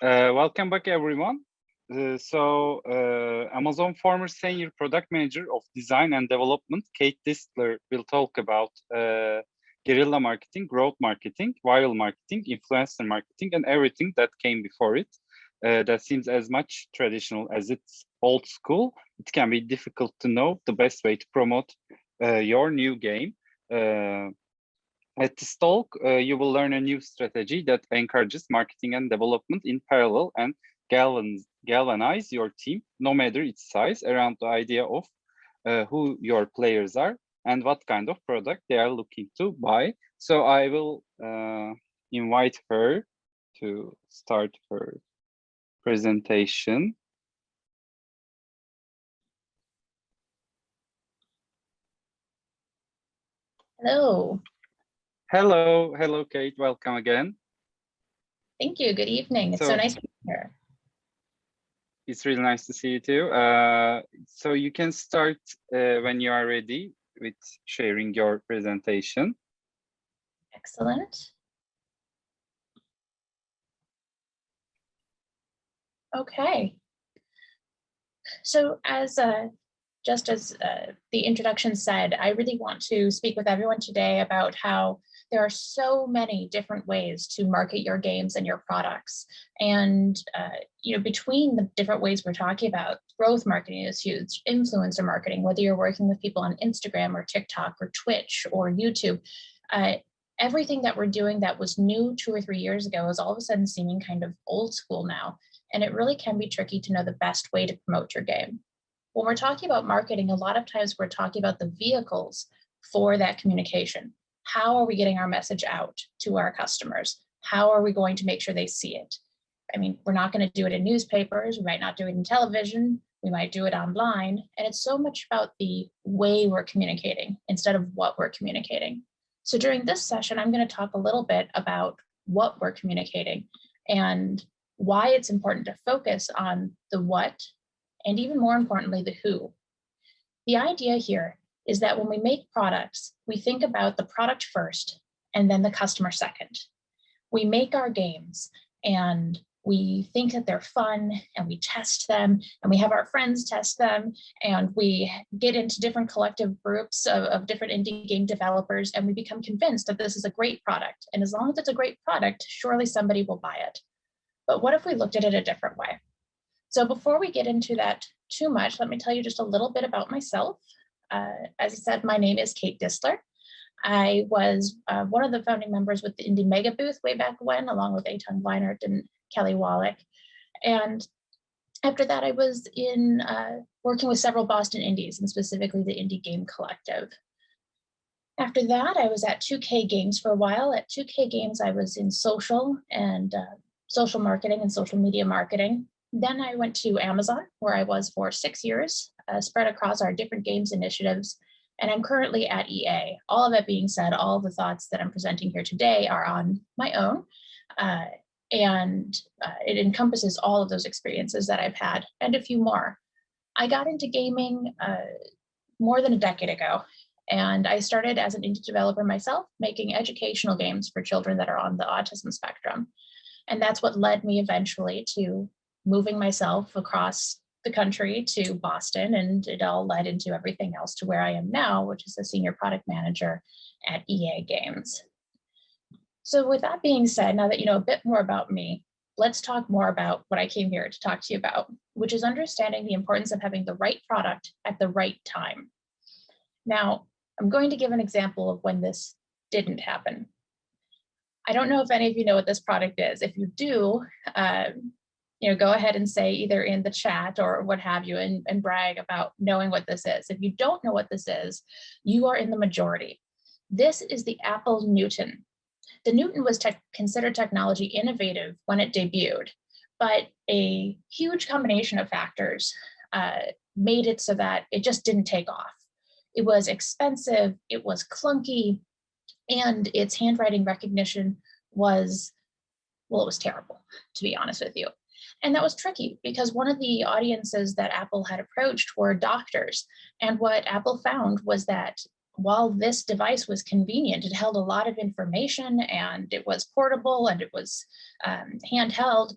Welcome back, everyone. Amazon former Senior Product Manager of Design and Development, Kate Distler, will talk about guerrilla marketing, growth marketing, viral marketing, influencer marketing, and everything that came before it. That seems as much traditional as it's old school. It can be difficult to know the best way to promote your new game. At this talk, you will learn a new strategy that encourages marketing and development in parallel and galvanize your team, no matter its size, around the idea of who your players are and what kind of product they are looking to buy. So I will invite her to start her presentation. Hello. Hello, Kate. Welcome again. Thank you. Good evening. It's so nice to be here. It's really nice to see you too. So you can start when you are ready with sharing your presentation. Excellent. Okay. So just as the introduction said, I really want to speak with everyone today about how there are so many different ways to market your games and your products. And between the different ways we're talking about, growth marketing is huge, influencer marketing, whether you're working with people on Instagram or TikTok or Twitch or YouTube, everything that we're doing that was new 2 or 3 years ago is all of a sudden seeming kind of old school now. And it really can be tricky to know the best way to promote your game. When we're talking about marketing, a lot of times we're talking about the vehicles for that communication. How are we getting our message out to our customers? How are we going to make sure they see it? I mean, we're not going to do it in newspapers. We might not do it in television. We might do it online. And it's so much about the way we're communicating instead of what we're communicating. So during this session, I'm going to talk a little bit about what we're communicating and why it's important to focus on the what, and even more importantly, the who. The idea here is that when we make products, we think about the product first and then the customer second. We make our games and we think that they're fun and we test them and we have our friends test them and we get into different collective groups of different indie game developers and we become convinced that this is a great product. And as long as it's a great product, surely somebody will buy it. But what if we looked at it a different way? So before we get into that too much, let me tell you just a little bit about myself. As I said, my name is Kate Distler. I was one of the founding members with the Indie Mega Booth way back when, along with Eitan Weinert and Kelly Wallach. And after that, I was in working with several Boston indies, and specifically the Indie Game Collective. After that, I was at 2K Games for a while. At 2K Games, I was in social and social marketing and social media marketing. Then I went to Amazon, where I was for 6 years, spread across our different games initiatives, and I'm currently at EA. All of that being said, all of the thoughts that I'm presenting here today are on my own, and it encompasses all of those experiences that I've had, and a few more. I got into gaming more than a decade ago, and I started as an indie developer myself, making educational games for children that are on the autism spectrum. And that's what led me eventually to moving myself across the country to Boston, and it all led into everything else to where I am now, which is a senior product manager at EA Games. So with that being said, now that you know a bit more about me, let's talk more about what I came here to talk to you about, which is understanding the importance of having the right product at the right time. Now, I'm going to give an example of when this didn't happen. I don't know if any of you know what this product is. If you do, go ahead and say either in the chat or what have you and brag about knowing what this is. If you don't know what this is, you are in the majority. This is the Apple Newton. The Newton was considered technology innovative when it debuted, but a huge combination of factors made it so that it just didn't take off. It was expensive, it was clunky, and its handwriting recognition was, well, it was terrible, to be honest with you. And that was tricky because one of the audiences that Apple had approached were doctors. And what Apple found was that while this device was convenient, it held a lot of information and it was portable and it was handheld,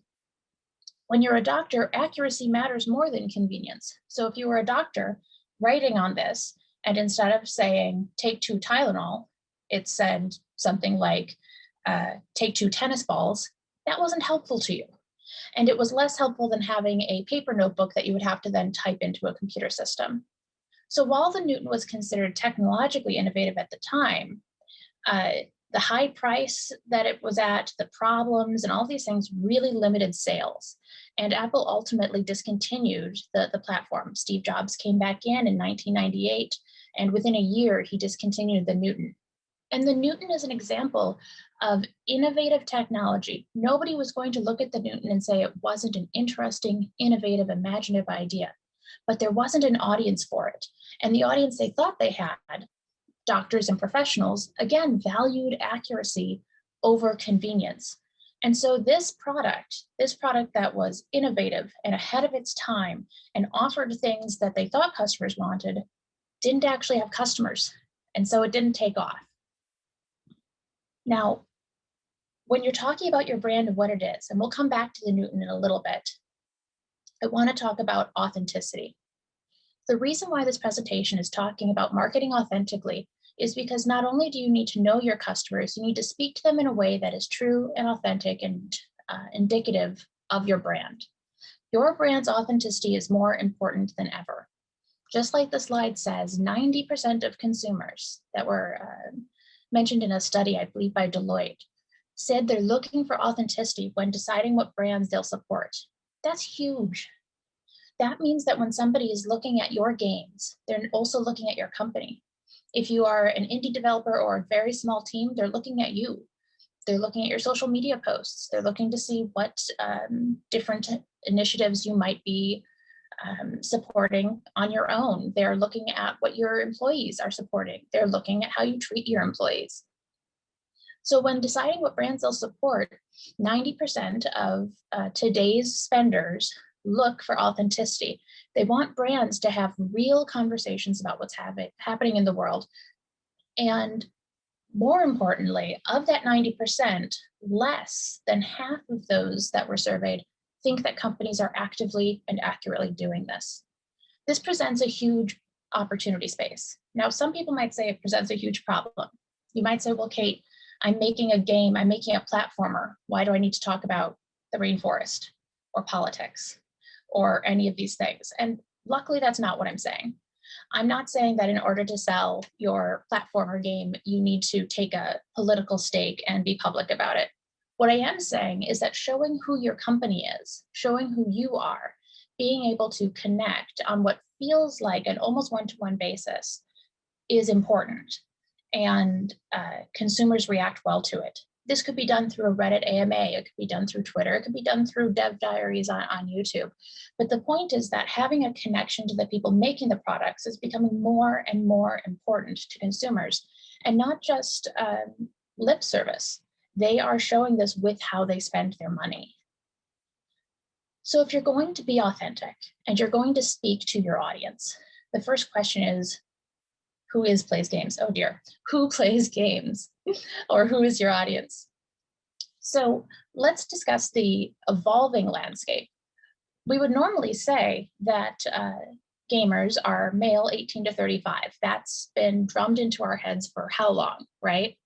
When you're a doctor, accuracy matters more than convenience. So if you were a doctor writing on this, and instead of saying take 2 Tylenol, it said something like take 2 tennis balls, that wasn't helpful to you. And it was less helpful than having a paper notebook that you would have to then type into a computer system. So while the Newton was considered technologically innovative at the time, uh, the high price that it was at, the problems, and all these things really limited sales. And Apple ultimately discontinued the platform. Steve Jobs came back in 1998, and within a year, he discontinued the Newton. And the Newton is an example of innovative technology. Nobody was going to look at the Newton and say it wasn't an interesting, innovative, imaginative idea, but there wasn't an audience for it. And the audience they thought they had, doctors and professionals, again, valued accuracy over convenience. And so this product that was innovative and ahead of its time and offered things that they thought customers wanted, didn't actually have customers. And so it didn't take off. Now, when you're talking about your brand and what it is, and we'll come back to the Newton in a little bit, I want to talk about authenticity. The reason why this presentation is talking about marketing authentically is because not only do you need to know your customers, you need to speak to them in a way that is true and authentic and indicative of your brand. Your brand's authenticity is more important than ever. Just like the slide says, 90% of consumers that were mentioned in a study, I believe by Deloitte, said they're looking for authenticity when deciding what brands they'll support. That's huge. That means that when somebody is looking at your games, they're also looking at your company. If you are an indie developer or a very small team, they're looking at you. They're looking at your social media posts. They're looking to see what different initiatives you might be supporting on your own. They're looking at what your employees are supporting. They're looking at how you treat your employees. So when deciding what brands they'll support, 90% of today's spenders look for authenticity. They want brands to have real conversations about what's happening in the world. And more importantly, of that 90%, less than half of those that were surveyed think that companies are actively and accurately doing this. This presents a huge opportunity space. Now, some people might say it presents a huge problem. You might say, well, Kate, I'm making a game, I'm making a platformer. Why do I need to talk about the rainforest or politics or any of these things? And luckily, that's not what I'm saying. I'm not saying that in order to sell your platformer game, you need to take a political stake and be public about it. What I am saying is that showing who your company is, showing who you are, being able to connect on what feels like an almost one-to-one basis is important. And consumers react well to it. This could be done through a Reddit AMA, it could be done through Twitter, it could be done through dev diaries on YouTube. But the point is that having a connection to the people making the products is becoming more and more important to consumers, and not just lip service. They are showing this with how they spend their money. So if you're going to be authentic and you're going to speak to your audience, the first question is, who plays games? Oh dear, who plays games? Or who is your audience? So let's discuss the evolving landscape. We would normally say that gamers are male 18 to 35. That's been drummed into our heads for how long, right?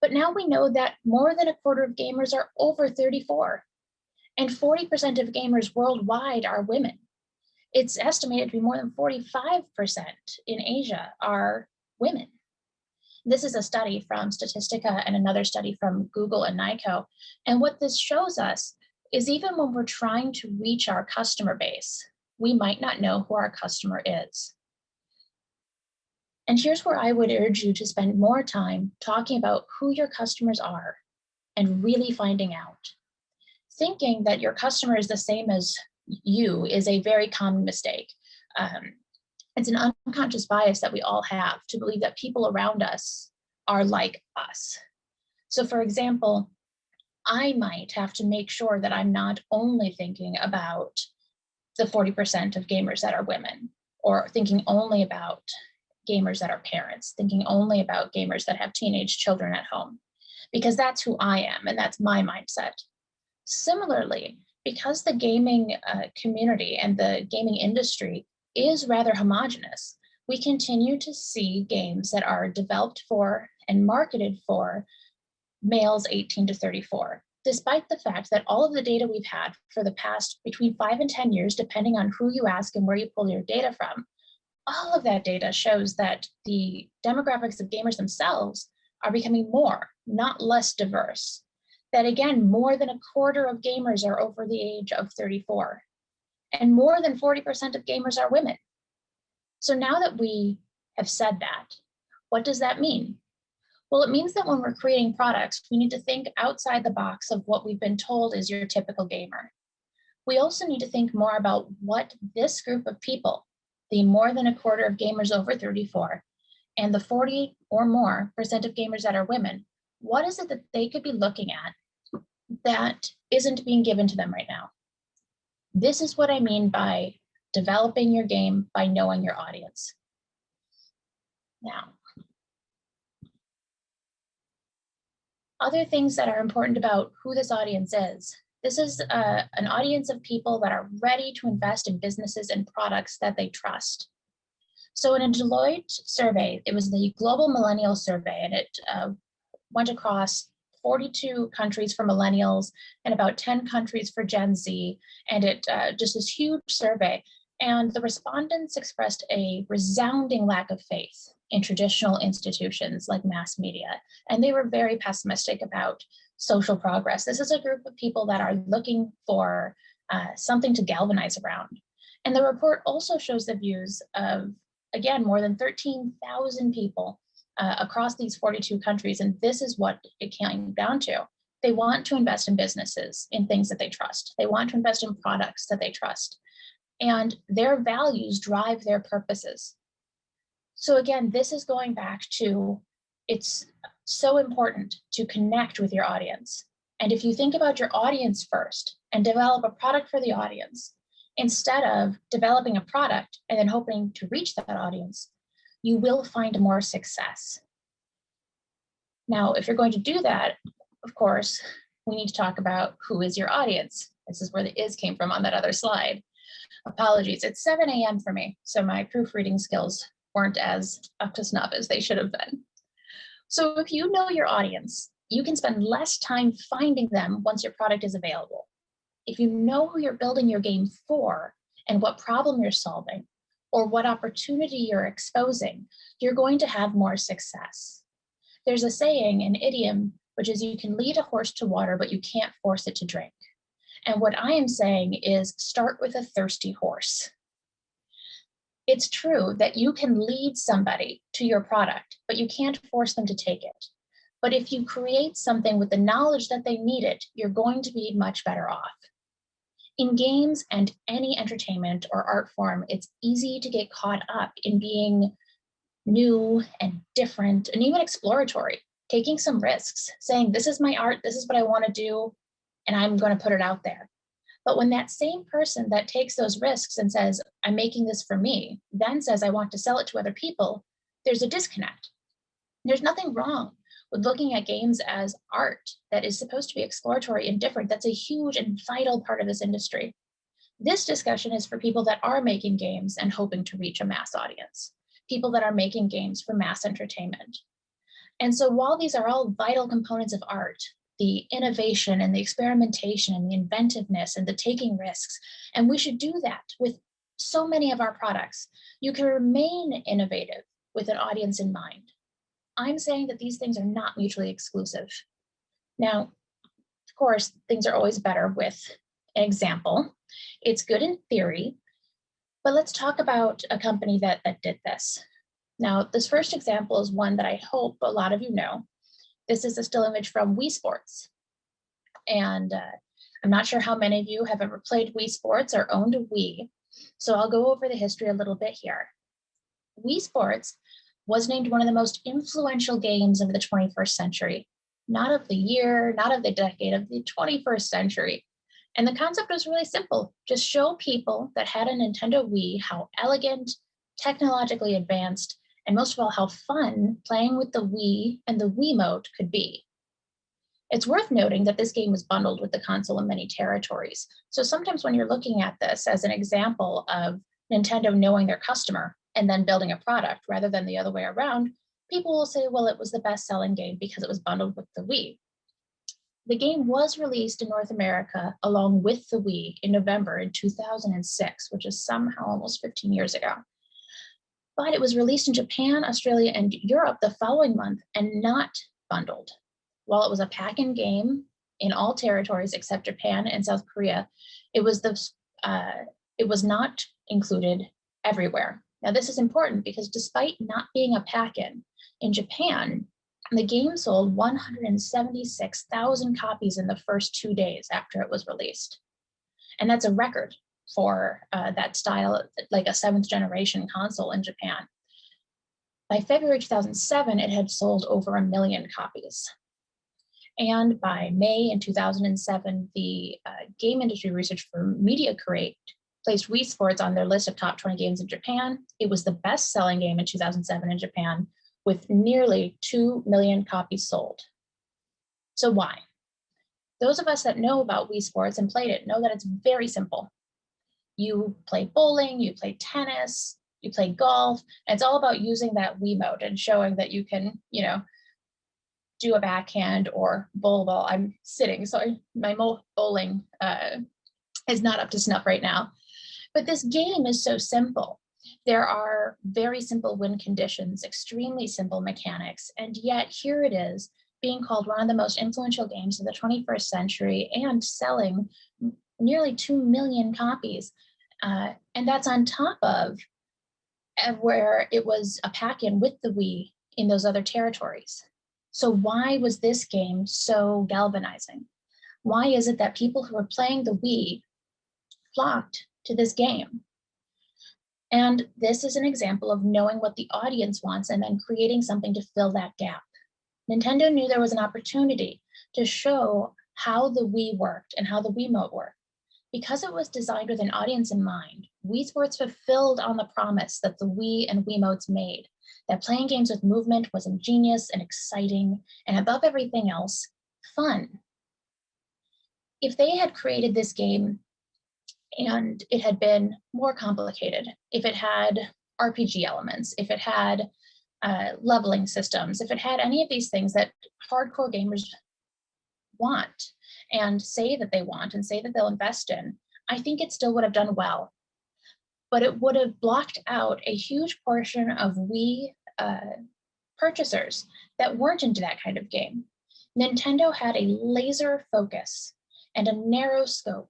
But now we know that more than a quarter of gamers are over 34, and 40% of gamers worldwide are women. It's estimated to be more than 45% in Asia are women. This is a study from Statistica and another study from Google and NICO. And what this shows us is even when we're trying to reach our customer base, we might not know who our customer is. And here's where I would urge you to spend more time talking about who your customers are and really finding out. Thinking that your customer is the same as you is a very common mistake. It's an unconscious bias that we all have to believe that people around us are like us. So for example, I might have to make sure that I'm not only thinking about the 40% of gamers that are women, or thinking only about gamers that are parents, thinking only about gamers that have teenage children at home, because that's who I am and that's my mindset. Similarly, Because the gaming community and the gaming industry is rather homogenous, we continue to see games that are developed for and marketed for males 18 to 34, despite the fact that all of the data we've had for the past between 5 and 10 years, depending on who you ask and where you pull your data from, all of that data shows that the demographics of gamers themselves are becoming more, not less diverse. That again, more than a quarter of gamers are over the age of 34, and more than 40% of gamers are women. So now that we have said that, what does that mean? Well, it means that when we're creating products, we need to think outside the box of what we've been told is your typical gamer. We also need to think more about what this group of people, the more than a quarter of gamers over 34, and the 40 or more percent of gamers that are women, what is it that they could be looking at that isn't being given to them right now? This is what I mean by developing your game by knowing your audience. Now, other things that are important about who this audience is. This is an audience of people that are ready to invest in businesses and products that they trust. So in a Deloitte survey, it was the Global Millennial Survey, and it went across 42 countries for millennials and about 10 countries for Gen Z, and it just this huge survey. And the respondents expressed a resounding lack of faith in traditional institutions like mass media, and they were very pessimistic about social progress. This is a group of people that are looking for something to galvanize around. And the report also shows the views of, again, more than 13,000 people across these 42 countries, and this is what it came down to. They want to invest in businesses, in things that they trust. They want to invest in products that they trust. And their values drive their purposes. So again, this is going back to, it's so important to connect with your audience. And if you think about your audience first and develop a product for the audience, instead of developing a product and then hoping to reach that audience, you will find more success. Now, if you're going to do that, of course, we need to talk about who is your audience. This is where the is came from on that other slide. Apologies, it's 7 a.m. for me, so my proofreading skills weren't as up to snuff as they should have been. So if you know your audience, you can spend less time finding them once your product is available. If you know who you're building your game for and what problem you're solving or what opportunity you're exposing, you're going to have more success. There's a saying, an idiom, which is you can lead a horse to water, but you can't force it to drink. And what I am saying is start with a thirsty horse. It's true that you can lead somebody to your product, but you can't force them to take it. But if you create something with the knowledge that they need it, you're going to be much better off. In games and any entertainment or art form, it's easy to get caught up in being new and different and even exploratory, taking some risks, saying, this is my art, this is what I want to do, and I'm going to put it out there. But when that same person that takes those risks and says, I'm making this for me, then says, I want to sell it to other people, there's a disconnect. There's nothing wrong with looking at games as art that is supposed to be exploratory and different. That's a huge and vital part of this industry. This discussion is for people that are making games and hoping to reach a mass audience, people that are making games for mass entertainment. And so while these are all vital components of art, the innovation and the experimentation and the inventiveness and the taking risks, and we should do that with so many of our products, you can remain innovative with an audience in mind. I'm saying that these things are not mutually exclusive. Now, of course, things are always better with an example. It's good in theory, but let's talk about a company that did this. Now, this first example is one that I hope a lot of you know. This is a still image from Wii Sports. And I'm not sure how many of you have ever played Wii Sports or owned a Wii, so I'll go over the history a little bit here. Wii Sports was named one of the most influential games of the 21st century, not of the year, not of the decade, of the 21st century. And the concept was really simple. Just show people that had a Nintendo Wii how elegant, technologically advanced, and most of all, how fun playing with the Wii and the Wiimote could be. It's worth noting that this game was bundled with the console in many territories. So sometimes when you're looking at this as an example of Nintendo knowing their customer and then building a product rather than the other way around, people will say, well, it was the best-selling game because it was bundled with the Wii. The game was released in North America along with the Wii in November in 2006, which is somehow almost 15 years ago. But it was released in Japan, Australia, and Europe the following month and not bundled. While it was a pack-in game in all territories except Japan and South Korea, it was not included everywhere. Now, this is important because despite not being a pack-in, in Japan, the game sold 176,000 copies in the first 2 days after it was released. And that's a record for that style, like a 7th generation console in Japan. By February 2007, it had sold over 1 million copies. And by May in 2007, the game industry research firm Media Create placed Wii Sports on their list of top 20 games in Japan. It was the best-selling game in 2007 in Japan, with nearly 2 million copies sold. So why? Those of us that know about Wii Sports and played it know that it's very simple. You play bowling, you play tennis, you play golf, and it's all about using that Wiimote and showing that you can, do a backhand or bowl ball. I'm sitting, so my bowling is not up to snuff right now. But this game is so simple. There are very simple win conditions, extremely simple mechanics, and yet here it is being called one of the most influential games of the 21st century and selling nearly 2 million copies. And that's on top of where it was a pack-in with the Wii in those other territories. So why was this game so galvanizing? Why is it that people who are playing the Wii flocked to this game? And this is an example of knowing what the audience wants and then creating something to fill that gap. Nintendo knew there was an opportunity to show how the Wii worked and how the Wiimote worked. Because it was designed with an audience in mind, Wii Sports fulfilled on the promise that the Wii and Wiimotes made, that playing games with movement was ingenious and exciting, and above everything else, fun. If they had created this game and it had been more complicated, if it had RPG elements, if it had leveling systems, if it had any of these things that hardcore gamers want and say that they want and say that they'll invest in, I think it still would have done well. But it would have blocked out a huge portion of Wii purchasers that weren't into that kind of game. Nintendo had a laser focus and a narrow scope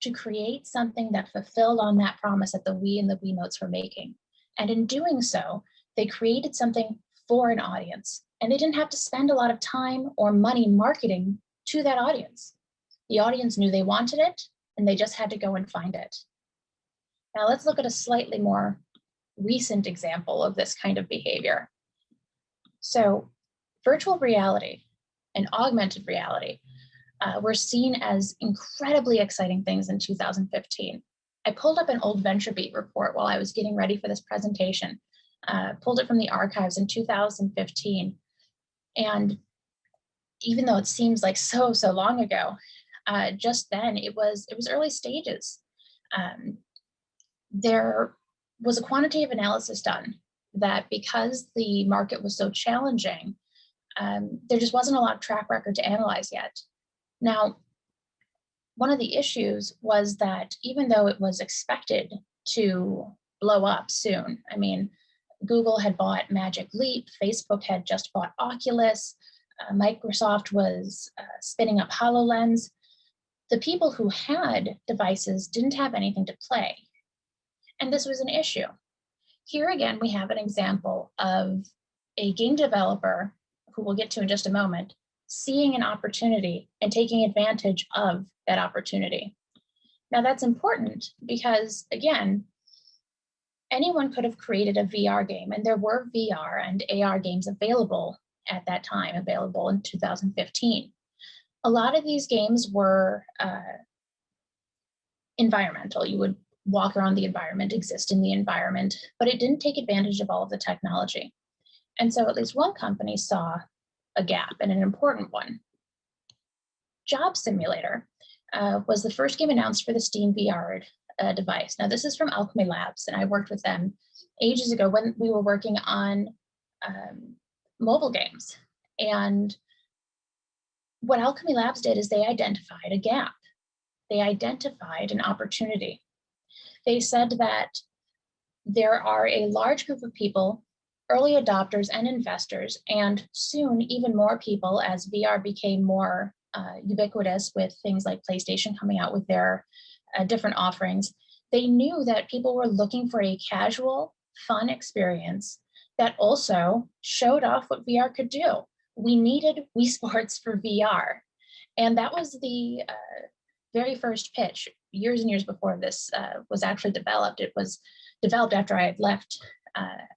to create something that fulfilled on that promise that the Wii and the Wiimotes were making. And in doing so, they created something for an audience. And they didn't have to spend a lot of time or money marketing to that audience. The audience knew they wanted it, and they just had to go and find it. Now let's look at a slightly more recent example of this kind of behavior. So virtual reality and augmented reality were seen as incredibly exciting things in 2015. I pulled up an old VentureBeat report while I was getting ready for this presentation, pulled it from the archives in 2015. And even though it seems like so long ago, just then it was early stages. There was a quantitative analysis done that because the market was so challenging, there just wasn't a lot of track record to analyze yet. Now, one of the issues was that even though it was expected to blow up soon, I mean, Google had bought Magic Leap, Facebook had just bought Oculus, Microsoft was spinning up HoloLens. The people who had devices didn't have anything to play. And this was an issue. Here again, we have an example of a game developer, who we'll get to in just a moment, seeing an opportunity and taking advantage of that opportunity. Now that's important because, again, anyone could have created a VR game, and there were VR and AR games available at that time, available in 2015. A lot of these games were environmental. You would walk around the environment, exist in the environment, but it didn't take advantage of all of the technology. And so at least one company saw a gap, and an important one. Job Simulator was the first game announced for the Steam VR device. Now, this is from Alchemy Labs, and I worked with them ages ago when we were working on mobile games. And what Alchemy Labs did is they identified a gap. They identified an opportunity. They said that there are a large group of people, early adopters and investors, and soon even more people as VR became more ubiquitous with things like PlayStation coming out with their different offerings. They knew that people were looking for a casual, fun experience that also showed off what VR could do. We needed Wii Sports for VR. And that was the very first pitch years and years before this was actually developed. It was developed after I had left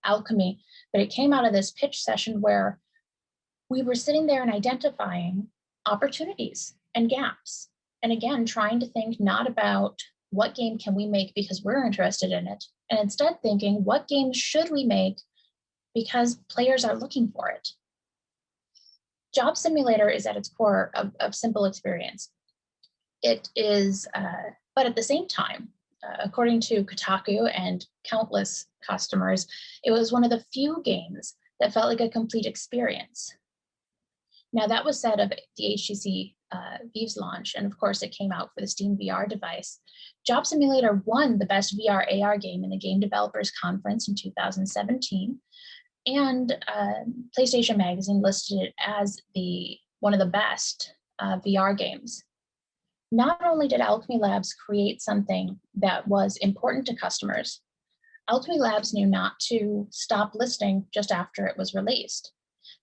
Alchemy, but it came out of this pitch session where we were sitting there and identifying opportunities and gaps. And again, trying to think not about what game can we make because we're interested in it, and instead thinking what games should we make because players are looking for it. Job Simulator is at its core of simple experience. It is, but at the same time, according to Kotaku and countless customers, it was one of the few games that felt like a complete experience. Now, that was said of the HTC Vive's launch, and of course it came out for the Steam VR device. Job Simulator won the best VR AR game in the Game Developers Conference in 2017, and PlayStation Magazine listed it as one of the best VR games. Not only did Alchemy Labs create something that was important to customers, Alchemy Labs knew not to stop listing just after it was released.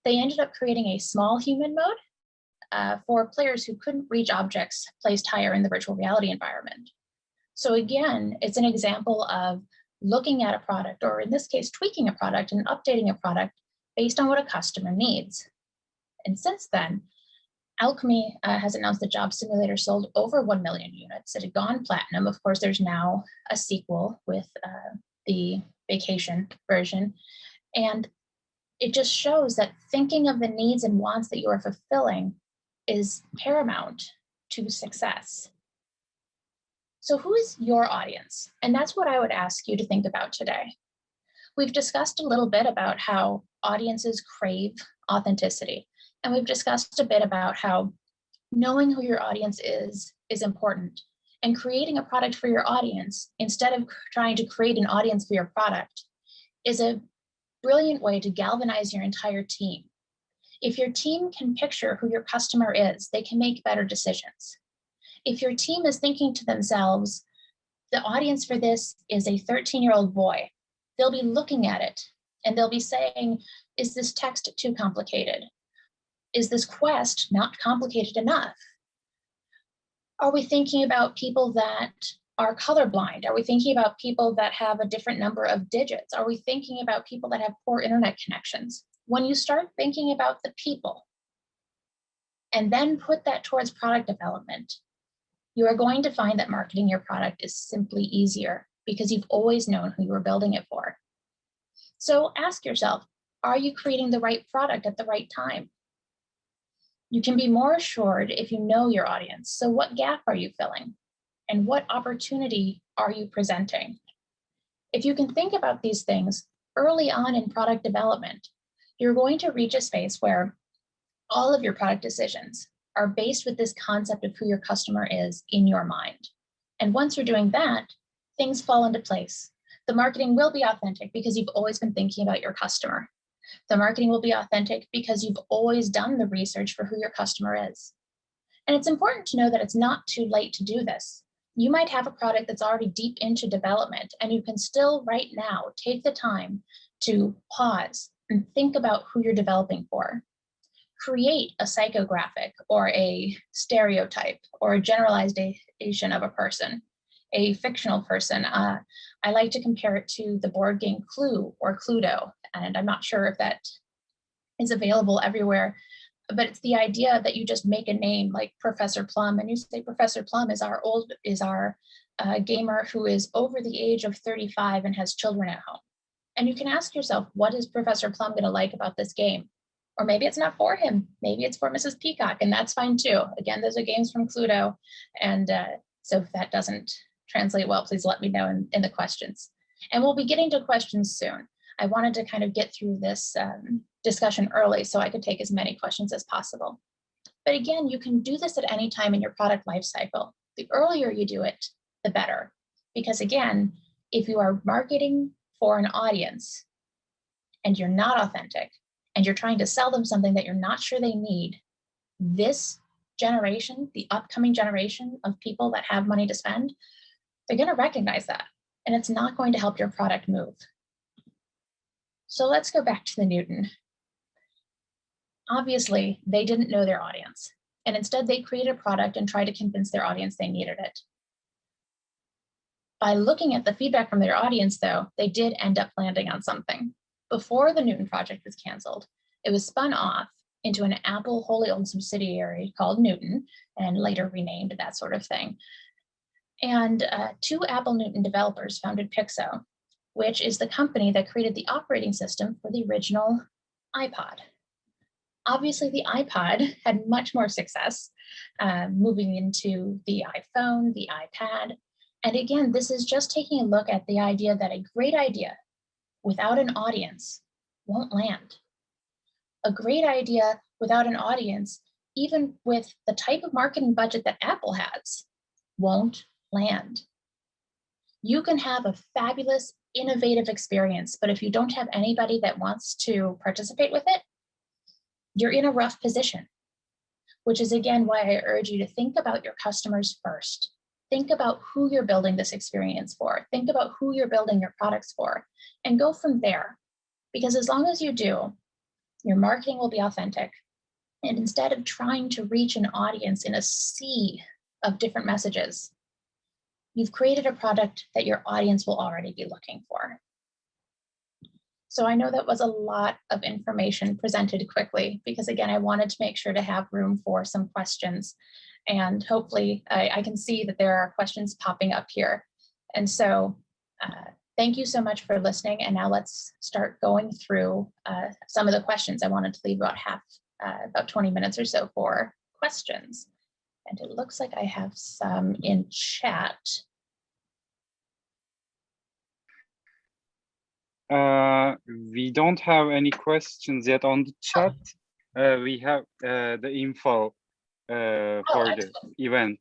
They ended up creating a small human mode for players who couldn't reach objects placed higher in the virtual reality environment. So again, it's an example of looking at a product, or in this case, tweaking a product and updating a product based on what a customer needs. And since then, Alchemy has announced that Job Simulator sold over 1 million units. It had gone platinum. Of course, there's now a sequel with the vacation version. And it just shows that thinking of the needs and wants that you are fulfilling is paramount to success. So who is your audience? And that's what I would ask you to think about today. We've discussed a little bit about how audiences crave authenticity. And we've discussed a bit about how knowing who your audience is important. And creating a product for your audience, instead of trying to create an audience for your product, is a brilliant way to galvanize your entire team. If your team can picture who your customer is, they can make better decisions. If your team is thinking to themselves, the audience for this is a 13-year-old boy, they'll be looking at it and they'll be saying, is this text too complicated? Is this quest not complicated enough? Are we thinking about people that are colorblind? Are we thinking about people that have a different number of digits? Are we thinking about people that have poor internet connections? When you start thinking about the people and then put that towards product development, you are going to find that marketing your product is simply easier because you've always known who you were building it for. So ask yourself, are you creating the right product at the right time? You can be more assured if you know your audience. So what gap are you filling? And what opportunity are you presenting? If you can think about these things early on in product development, you're going to reach a space where all of your product decisions are based with this concept of who your customer is in your mind. And once you're doing that, things fall into place. The marketing will be authentic because you've always been thinking about your customer. The marketing will be authentic because you've always done the research for who your customer is. And it's important to know that it's not too late to do this. You might have a product that's already deep into development, and you can still right now take the time to pause and think about who you're developing for. Create a psychographic or a stereotype or a generalization of a person, a fictional person. I like to compare it to the board game Clue or Cluedo, and I'm not sure if that is available everywhere, but it's the idea that you just make a name like Professor Plum, and you say Professor Plum is our gamer who is over the age of 35 and has children at home. And you can ask yourself, what is Professor Plum going to like about this game? Or maybe it's not for him. Maybe it's for Mrs. Peacock, and that's fine too. Again, those are games from Cluedo. And so if that doesn't translate well, please let me know in the questions. And we'll be getting to questions soon. I wanted to kind of get through this discussion early so I could take as many questions as possible. But again, you can do this at any time in your product lifecycle. The earlier you do it, the better. Because again, if you are marketing for an audience and you're not authentic, and you're trying to sell them something that you're not sure they need, this generation, the upcoming generation of people that have money to spend, they're going to recognize that, and it's not going to help your product move. So let's go back to the Newton. Obviously, they didn't know their audience, and instead they created a product and tried to convince their audience they needed it. By looking at the feedback from their audience, though, they did end up landing on something. Before the Newton project was canceled, it was spun off into an Apple wholly owned subsidiary called Newton, and later renamed, that sort of thing. And two Apple Newton developers founded Pixo, which is the company that created the operating system for the original iPod. Obviously, the iPod had much more success, moving into the iPhone, the iPad. And again, this is just taking a look at the idea that a great idea without an audience won't land. A great idea without an audience, even with the type of marketing budget that Apple has, won't land. You can have a fabulous, innovative experience, but if you don't have anybody that wants to participate with it, you're in a rough position, which is again why I urge you to think about your customers first. Think about who you're building this experience for. Think about who you're building your products for, and go from there. Because as long as you do, your marketing will be authentic. And instead of trying to reach an audience in a sea of different messages, you've created a product that your audience will already be looking for. So I know that was a lot of information presented quickly, because again, I wanted to make sure to have room for some questions. And hopefully I can see that there are questions popping up here. And so thank you so much for listening. And now let's start going through some of the questions. I wanted to leave about 20 minutes or so for questions. And it looks like I have some in chat. We don't have any questions yet on the chat. We have the info for the event.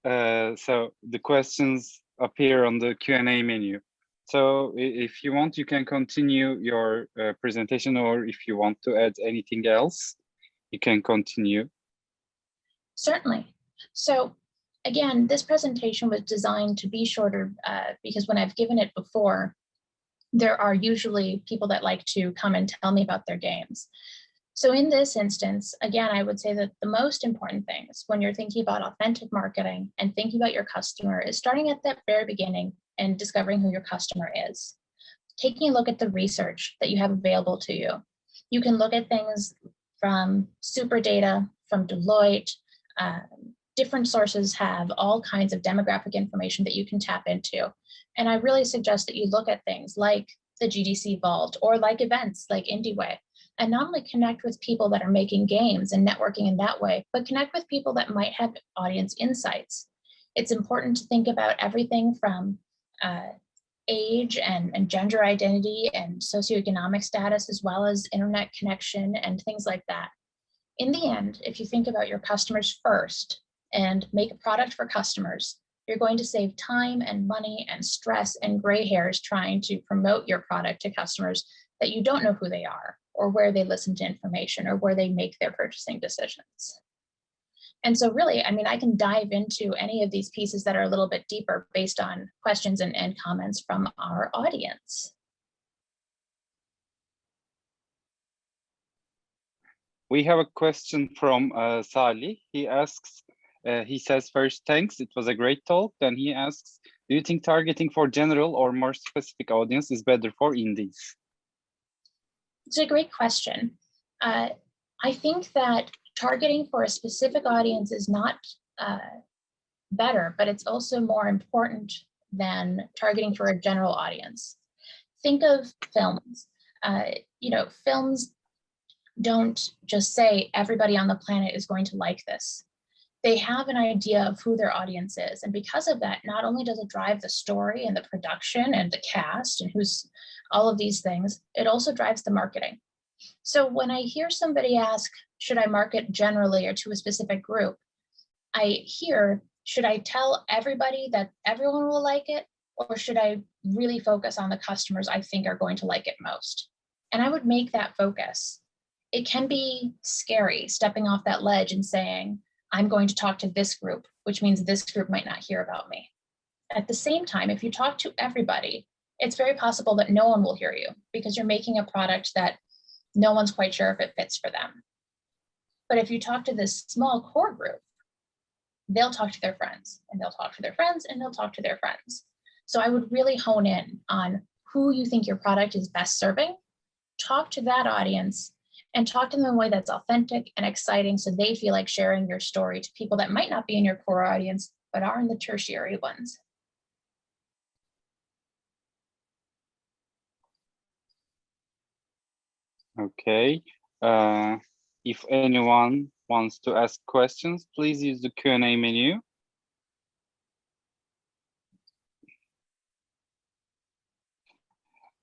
So the questions appear on the Q&A menu. So if you want, you can continue your presentation, or if you want to add anything else, you can continue. Certainly. So again, this presentation was designed to be shorter because when I've given it before, there are usually people that like to come and tell me about their games. So in this instance, again, I would say that the most important things when you're thinking about authentic marketing and thinking about your customer is starting at that very beginning and discovering who your customer is. Taking a look at the research that you have available to you. You can look at things from Super Data, from Deloitte. Different sources have all kinds of demographic information that you can tap into. And I really suggest that you look at things like the GDC Vault or like events like Indieway, and not only connect with people that are making games and networking in that way, but connect with people that might have audience insights. It's important to think about everything from age and gender identity and socioeconomic status, as well as internet connection and things like that. In the end, if you think about your customers first and make a product for customers, you're going to save time and money and stress and gray hairs trying to promote your product to customers that you don't know who they are, or where they listen to information, or where they make their purchasing decisions. And so really, I mean, I can dive into any of these pieces that are a little bit deeper based on questions and comments from our audience. We have a question from Sali. He asks, he says first, thanks, it was a great talk. Then he asks, do you think targeting for general or more specific audience is better for indies? It's a great question. I think that targeting for a specific audience is not better, but it's also more important than targeting for a general audience. Think of films. You know, films don't just say everybody on the planet is going to like this. They have an idea of who their audience is. And because of that, not only does it drive the story and the production and the cast and who's all of these things, it also drives the marketing. So when I hear somebody ask, should I market generally or to a specific group? I hear, should I tell everybody that everyone will like it? Or should I really focus on the customers I think are going to like it most? And I would make that focus. It can be scary stepping off that ledge and saying, I'm going to talk to this group, which means this group might not hear about me. At the same time, if you talk to everybody, it's very possible that no one will hear you because you're making a product that no one's quite sure if it fits for them. But if you talk to this small core group, they'll talk to their friends and they'll talk to their friends and they'll talk to their friends. So I would really hone in on who you think your product is best serving, talk to that audience, and talk to them in a way that's authentic and exciting so they feel like sharing your story to people that might not be in your core audience, but are in the tertiary ones. Okay. If anyone wants to ask questions, please use the Q&A menu.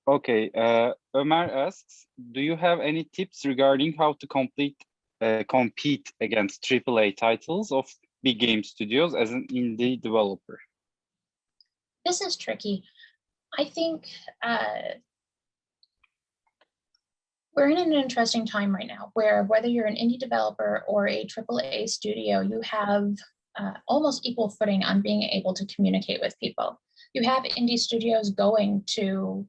Okay, Ömer asks, do you have any tips regarding how to compete against AAA titles of big game studios as an indie developer? This is tricky. I think we're in an interesting time right now where whether you're an indie developer or a AAA studio, you have almost equal footing on being able to communicate with people. You have indie studios going to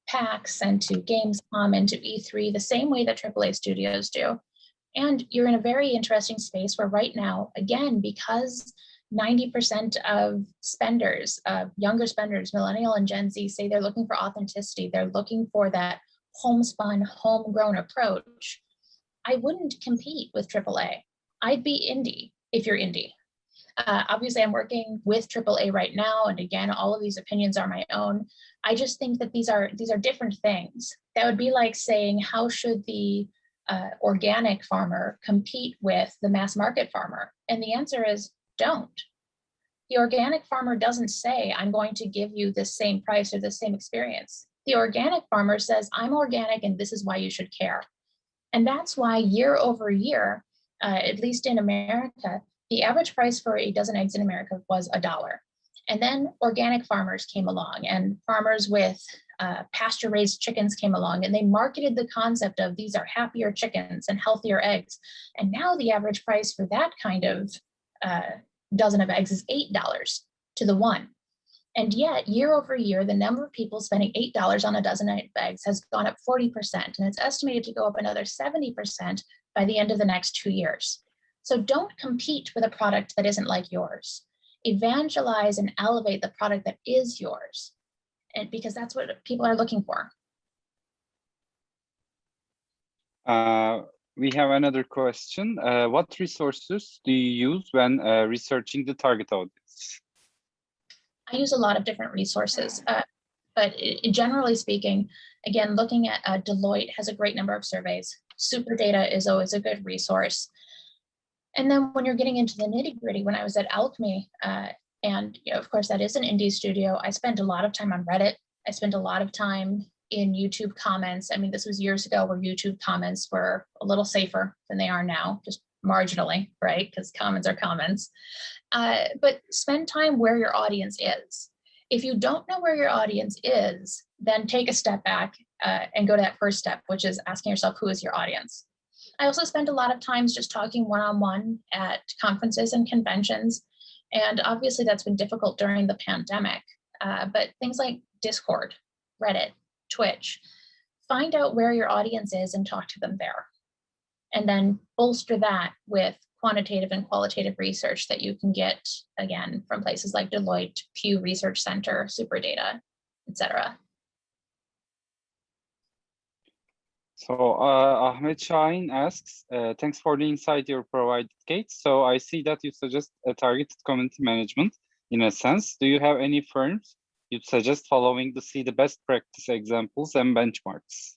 PAX and to Gamescom and to E3 the same way that AAA studios do. And you're in a very interesting space where right now, again, because 90% of spenders, younger spenders, millennial and Gen Z, say they're looking for authenticity, they're looking for that homespun, homegrown approach, I wouldn't compete with AAA. I'd be indie if you're indie. Obviously, I'm working with AAA right now, and again, all of these opinions are my own. I just think that these are different things. That would be like saying, how should the organic farmer compete with the mass market farmer? And the answer is, don't. The organic farmer doesn't say, I'm going to give you the same price or the same experience. The organic farmer says, I'm organic and this is why you should care. And that's why year over year, at least in America, the average price for a dozen eggs in America was $1. And then organic farmers came along and farmers with pasture raised chickens came along and they marketed the concept of these are happier chickens and healthier eggs. And now the average price for that kind of dozen of eggs is $8 to the one. And yet, year over year, the number of people spending $8 on a dozen of eggs has gone up 40%, and it's estimated to go up another 70% by the end of the next 2 years. So don't compete with a product that isn't like yours. Evangelize and elevate the product that is yours, and because that's what people are looking for. We have another question. What resources do you use when researching the target audience? I use a lot of different resources, but generally speaking, again, looking at Deloitte has a great number of surveys. Super Data is always a good resource. And then when you're getting into the nitty gritty, when I was at Alchemy, and of course that is an indie studio, I spent a lot of time on Reddit. I spent a lot of time in YouTube comments. I mean, this was years ago where YouTube comments were a little safer than they are now, just marginally, right? Because comments are comments. But spend time where your audience is. If you don't know where your audience is, then take a step back and go to that first step, which is asking yourself, who is your audience? I also spend a lot of times just talking one-on-one at conferences and conventions. And obviously that's been difficult during the pandemic, but things like Discord, Reddit, Twitch, find out where your audience is and talk to them there. And then bolster that with quantitative and qualitative research that you can get, again, from places like Deloitte, Pew Research Center, Super Data, etc. So Ahmet Şahin asks, thanks for the insight you provided, Kate. So I see that you suggest a targeted community management in a sense. Do you have any firms you'd suggest following to see the best practice examples and benchmarks?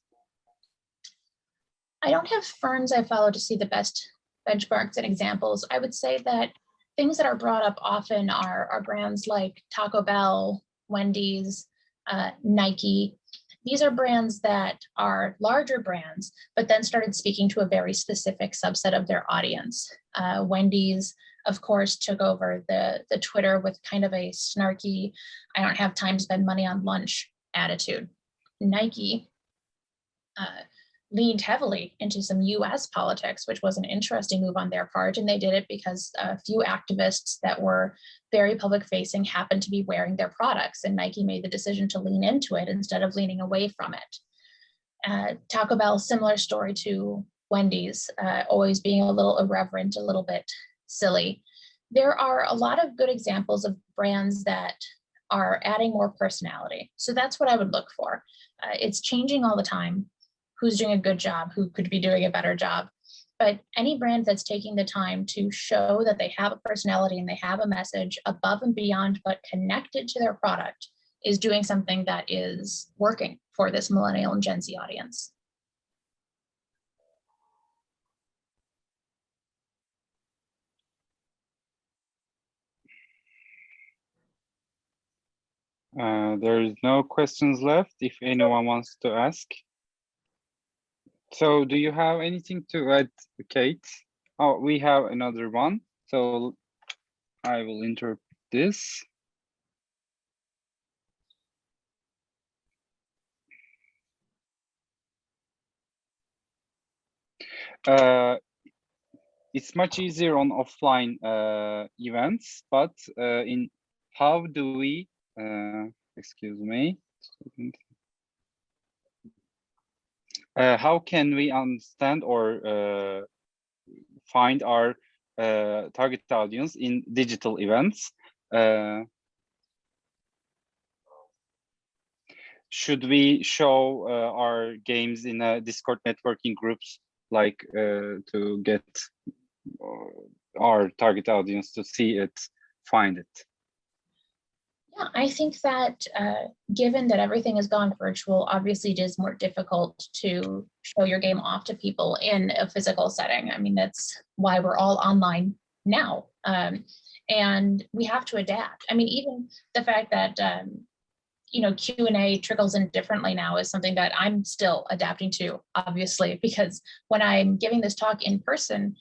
I don't have firms I follow to see the best benchmarks and examples. I would say that things that are brought up often are brands like Taco Bell, Wendy's, Nike. These are brands that are larger brands, but then started speaking to a very specific subset of their audience. Wendy's, of course, took over the Twitter with kind of a snarky, I don't have time to spend money on lunch attitude. Nike leaned heavily into some US politics, which was an interesting move on their part. And they did it because a few activists that were very public facing happened to be wearing their products. And Nike made the decision to lean into it instead of leaning away from it. Taco Bell, similar story to Wendy's, always being a little irreverent, a little bit silly. There are a lot of good examples of brands that are adding more personality. So that's what I would look for. It's changing all the time. Who's doing a good job, who could be doing a better job. But any brand that's taking the time to show that they have a personality and they have a message above and beyond, but connected to their product, is doing something that is working for this millennial and Gen Z audience. There is no questions left if anyone wants to ask. So do you have anything to add, Kate? Oh, we have another one. So I will interrupt this. It's much easier on offline events, but in how do we, excuse me, how can we understand or find our target audience in digital events? Should we show our games in Discord networking groups, like to get our target audience to see it, find it? Yeah, I think that given that everything has gone virtual, obviously it is more difficult to show your game off to people in a physical setting. I mean, that's why we're all online now. And we have to adapt. I mean, even the fact that you know, Q&A trickles in differently now is something that I'm still adapting to, obviously, because when I'm giving this talk in person,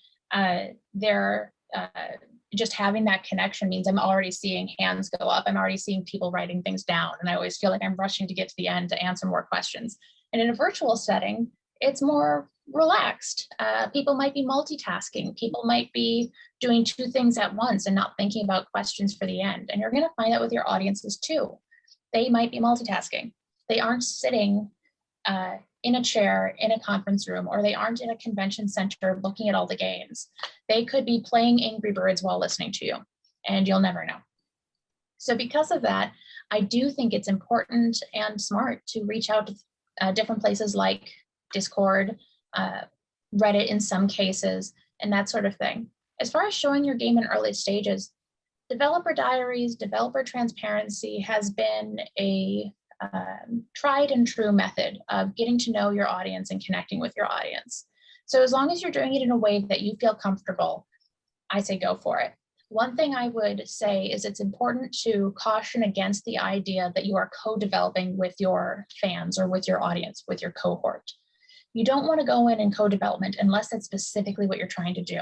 just having that connection means I'm already seeing hands go up. I'm already seeing people writing things down. And I always feel like I'm rushing to get to the end to answer more questions. And in a virtual setting, it's more relaxed. People might be multitasking. People might be doing two things at once and not thinking about questions for the end. And you're going to find that with your audiences too. They might be multitasking. They aren't sitting in a chair in a conference room, or they aren't in a convention center looking at all the games. They could be playing Angry Birds while listening to you, and you'll never know. So because of that, I do think it's important and smart to reach out to different places like Discord, Reddit in some cases, and that sort of thing. As far as showing your game in early stages, developer diaries, developer transparency has been a tried and true method of getting to know your audience and connecting with your audience. So as long as you're doing it in a way that you feel comfortable, I say go for it. One thing I would say is it's important to caution against the idea that you are co-developing with your fans or with your audience, with your cohort. You don't want to go in and co-development unless that's specifically what you're trying to do.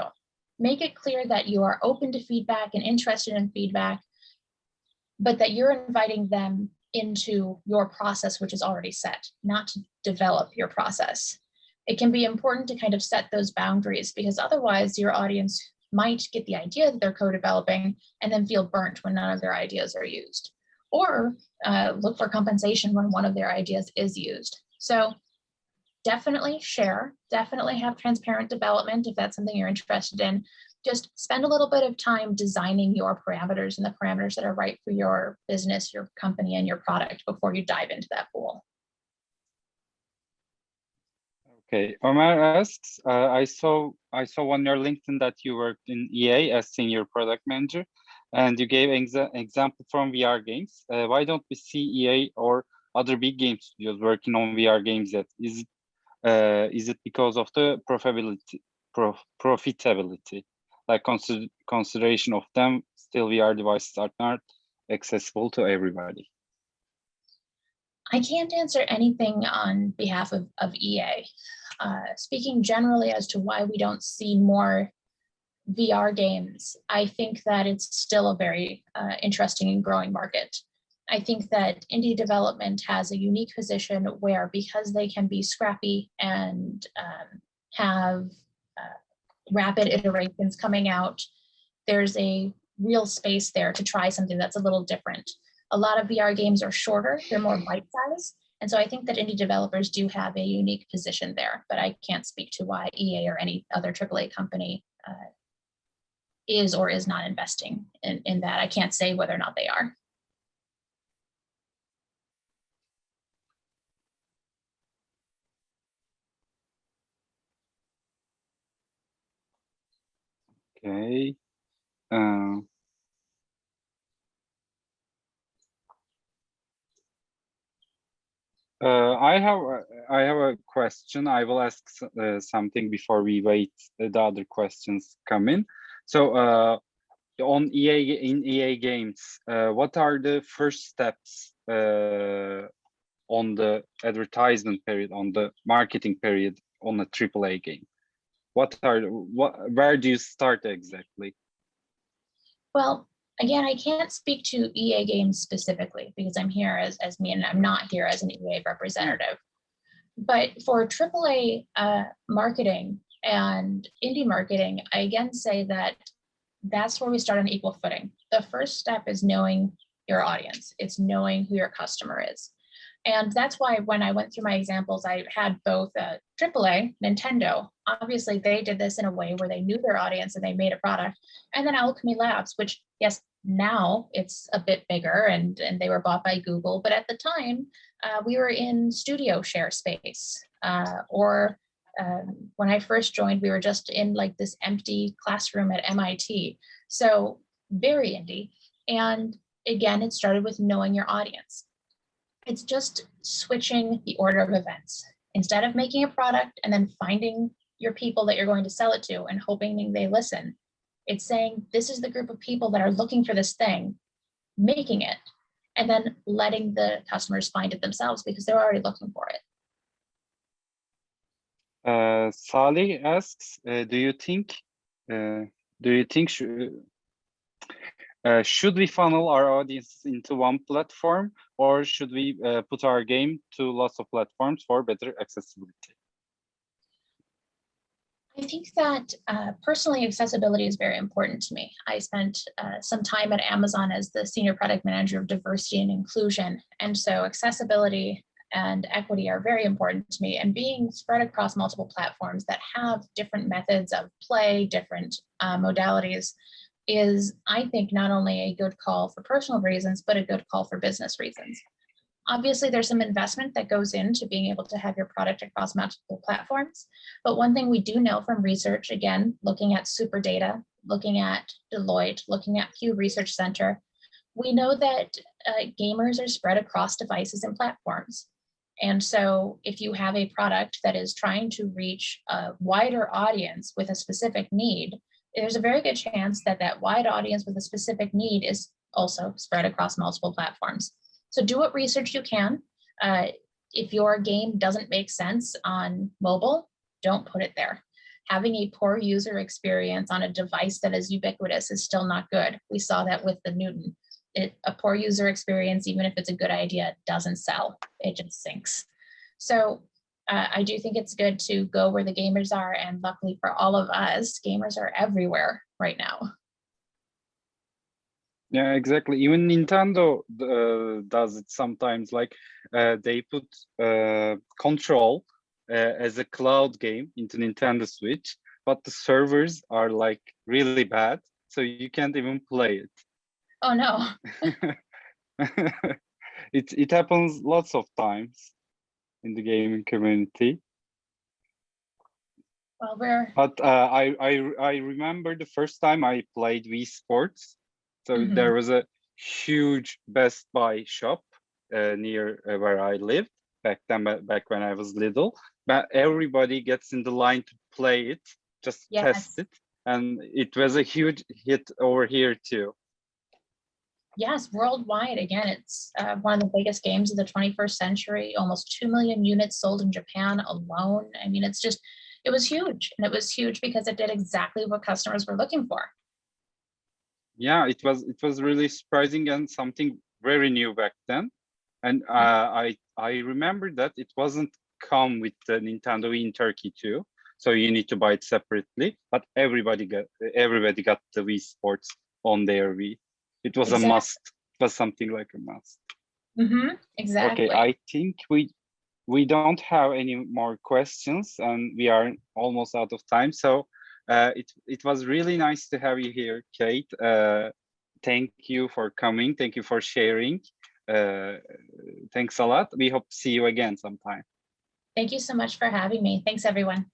Make it clear that you are open to feedback and interested in feedback, but that you're inviting them into your process, which is already set, not to develop your process. It can be important to kind of set those boundaries, because otherwise your audience might get the idea that they're co-developing and then feel burnt when none of their ideas are used, or look for compensation when one of their ideas is used. So definitely share, definitely have transparent development if that's something you're interested in. Just spend a little bit of time designing your parameters and the parameters that are right for your business, your company, and your product before you dive into that pool. Okay, Omar asks, I saw on your LinkedIn that you worked in EA as senior product manager, and you gave example from VR games. Why don't we see EA or other big game studios working on VR games yet? Is it Is it because of the profitability? Like consideration of them, still VR devices are not accessible to everybody. I can't answer anything on behalf of EA. Speaking generally as to why we don't see more VR games, I think that it's still a very interesting and growing market. I think that indie development has a unique position where, because they can be scrappy and have rapid iterations coming out, there's a real space there to try something that's a little different. A lot of VR games are shorter, they're more bite-sized, and so I think that indie developers do have a unique position there, but I can't speak to why EA or any other AAA company is or is not investing in that. I can't say whether or not they are. Okay. I have a question. I will ask something before we wait the other questions come in. So on EA games, what are the first steps on the advertisement period, on the marketing period on a AAA game? Where do you start exactly? Well, again, I can't speak to EA games specifically because I'm here as me and I'm not here as an EA representative. But for AAA marketing and indie marketing, I again say that that's where we start on equal footing. The first step is knowing your audience. It's knowing who your customer is. And that's why when I went through my examples, I had both AAA, Nintendo. Obviously, they did this in a way where they knew their audience and they made a product. And then Alchemy Labs, which, yes, now it's a bit bigger and they were bought by Google. But at the time, we were in studio share space. When I first joined, we were just in like this empty classroom at MIT. So very indie. And again, it started with knowing your audience. It's just switching the order of events. Instead of making a product and then finding your people that you're going to sell it to and hoping they listen, it's saying, this is the group of people that are looking for this thing, making it, and then letting the customers find it themselves because they're already looking for it. Salih asks, do you think should we funnel our audience into one platform, or should we put our game to lots of platforms for better accessibility? I think that personally, accessibility is very important to me. I spent some time at Amazon as the Senior Product Manager of Diversity and Inclusion. And so accessibility and equity are very important to me, and being spread across multiple platforms that have different methods of play, different modalities, is, I think, not only a good call for personal reasons, but a good call for business reasons. Obviously, there's some investment that goes into being able to have your product across multiple platforms. But one thing we do know from research, again, looking at super data, looking at Deloitte, looking at Pew Research Center, we know that gamers are spread across devices and platforms. And so if you have a product that is trying to reach a wider audience with a specific need, there's a very good chance that that wide audience with a specific need is also spread across multiple platforms. So do what research you can. If your game doesn't make sense on mobile, don't put it there. Having a poor user experience on a device that is ubiquitous is still not good. We saw that with the Newton. A poor user experience, even if it's a good idea, doesn't sell. It just sinks. So I do think it's good to go where the gamers are, and luckily for all of us, gamers are everywhere right now. Yeah, exactly. Even Nintendo does it sometimes. Like they put Control as a cloud game into Nintendo Switch, but the servers are like really bad, so you can't even play it. Oh no. It happens lots of times in the gaming community. Well, but I remember the first time I played Wii Sports. So there was a huge Best Buy shop near where I lived back when I was little, but everybody gets in the line to play it, just Yes. test it. And it was a huge hit over here too. Yes, worldwide. Again, it's one of the biggest games of the 21st century. Almost 2 million units sold in Japan alone. I mean, it was huge. And it was huge because it did exactly what customers were looking for. Yeah, it was really surprising and something very new back then. And I remember that it wasn't come with the Nintendo Wii in Turkey too. So you need to buy it separately, but everybody got the Wii Sports on their Wii. It was Exactly. a must. It was something like a must. Exactly. Okay, I think we don't have any more questions, and we are almost out of time. So it was really nice to have you here, Kate. Thank you for coming. Thank you for sharing. Thanks a lot. We hope to see you again sometime. Thank you so much for having me. Thanks, everyone.